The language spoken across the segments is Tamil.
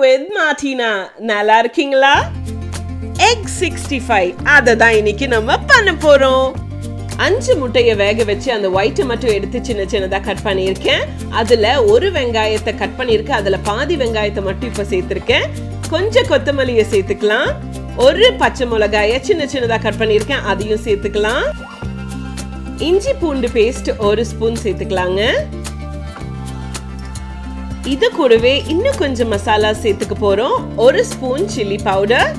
with Martina. நல்லா இருக்கீங்களா? Egg 65 அததான் இன்னைக்கு நம்ம பண்ண போறோம். 5 முட்டையை வேக வச்சு அந்த ஒயிட் மட்டும் எடுத்து சின்ன சின்னதா கட் பண்ணியிருக்கேன். அதுல ஒரு வெங்காயத்தை கட் பண்ணியிருக்கேன். அதுல பாதி வெங்காயத்தை மட்டும் இப்ப சேர்த்திருக்கேன். கொஞ்சம் கொத்தமல்லியை சேர்த்துக்கலாம். ஒரு பச்சை மிளகாயை சின்ன சின்னதா கட் பண்ணியிருக்கேன். அதையும் சேர்த்துக்கலாம். இஞ்சி பூண்டு பேஸ்ட் ஒரு ஸ்பூன் சேர்த்துக்கலாங்க. இது கூடவே இன்னும் கொஞ்சம் மசாலா சேர்த்துக்க போறோம். ஒரு ஸ்பூன் சில்லி பவுடர்,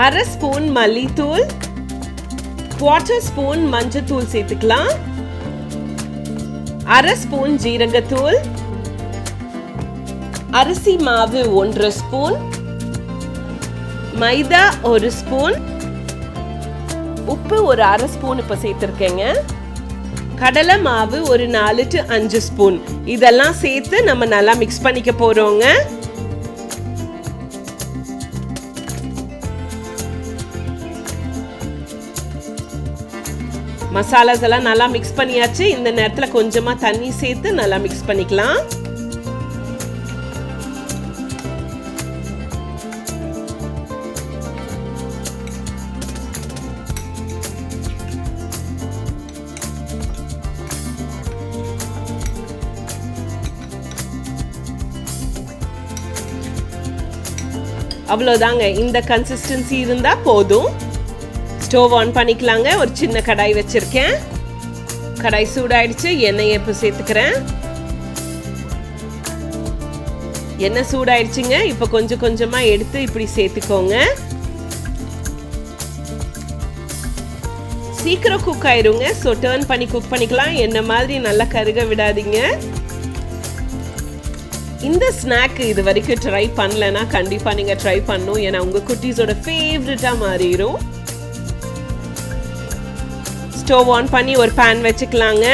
அரை ஸ்பூன் மல்லித்தூள், 1/4 ஸ்பூன் மஞ்சத்தூள் சேர்த்துக்கலாம், அரை ஸ்பூன் ஜீரகத்தூள், அரிசி மாவு 1/2 ஸ்பூன், மைதா 1 ஸ்பூன், உப்பு ஒரு அரை ஸ்பூன் இப்ப சேர்த்திருக்கேங்க. கடலை மாவு ஒரு 4 to 5 ஸ்பூன். இதெல்லாம் சேர்த்து நம்ம நல்லா மிக்ஸ் பண்ணிக்க போறோங்க. மசாலாஸ் எல்லாம் நல்லா மிக்ஸ் பண்ணியாச்சு. இந்த நேரத்துல கொஞ்சமா தண்ணி சேர்த்து நல்லா மிக்ஸ் பண்ணிக்கலாம். அவ்வளோதாங்க. இந்த கன்சிஸ்டன்சி இருந்தா போதும். ஸ்டவ் ஆன் பண்ணிக்கலாங்க. ஒரு சின்ன கடாய் வச்சிருக்கேன். கடாய் சூடாயிடுச்சு. எண்ணெயை இப்போ சேர்த்துக்கிறேன். எண்ணெய் சூடாயிடுச்சுங்க. இப்போ கொஞ்சம் கொஞ்சமா எடுத்து இப்படி சேர்த்துக்கோங்க. சீக்கிரம் குக் ஆயிருங்க. ஸோ டர்ன் பண்ணி குக் பண்ணிக்கலாம். என்ன மாதிரி நல்லா கருக விடாதீங்க. இந்த ஸ்நாக் இது வரைக்கும் ட்ரை பண்ணலன்னா கண்டிப்பா நீங்க ட்ரை பண்ணணும். ஏன்னா உங்க குட்டீஸோட ஃபேவரட்டா மாறிடும். ஸ்டவ் ஆன் பண்ணி ஒரு பேன் வச்சுக்கலாங்க.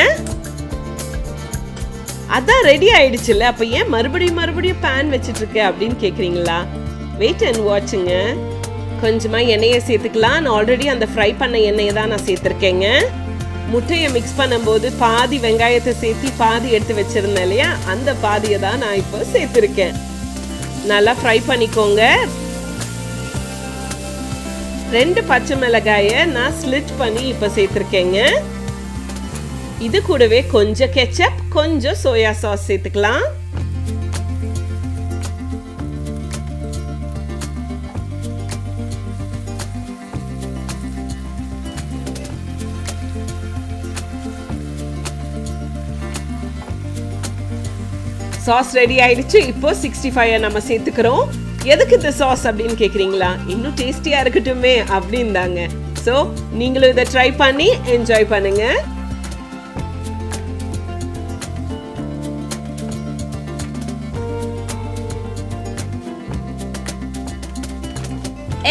அதான் ரெடி ஆயிடுச்சுல்ல, அப்ப ஏன் மறுபடியும் பேன் வச்சிட்டு இருக்க அப்படின்னு கேக்குறீங்களா? வெயிட் அண்ட் வாட்சுங்க. கொஞ்சமா எண்ணெயை சேர்த்துக்கலாம். நான் ஆல்ரெடி அந்த ஃப்ரை பண்ண எண்ணெயை தான் நான் சேர்த்திருக்கேங்க. முட்டையை மிக்ஸ் பண்ணும்போது பாதி வெங்காயத்தை சேர்த்து பாதி எடுத்து வச்சிருந்தேன் இல்லையா, அந்த பாதியை தான் நான் இப்போ சேர்த்திருக்கேன். நல்லா ஃப்ரை பண்ணிக்கோங்க. 2 பச்சை மிளகாயை நான் ஸ்லிட் பண்ணி இப்போ சேர்த்திருக்கேங்க. இது கூடவே கொஞ்சம் கெச்சப், கொஞ்சம் சோயா சாஸ் சேர்த்துக்கலாம். சாஸ் ரெடி ஆயிடுச்சு. இப்போ 65 நம்ம சேர்த்துக்கிறோம். எதுக்கு இந்த சாஸ் அப்படின்னு கேக்குறீங்களா? இன்னும் டேஸ்டியா இருக்கட்டுமே அப்படின்தாங்க. ஸோ நீங்களும் இதை ட்ரை பண்ணி என்ஜாய் பண்ணுங்க.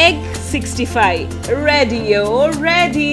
Egg 65 ready.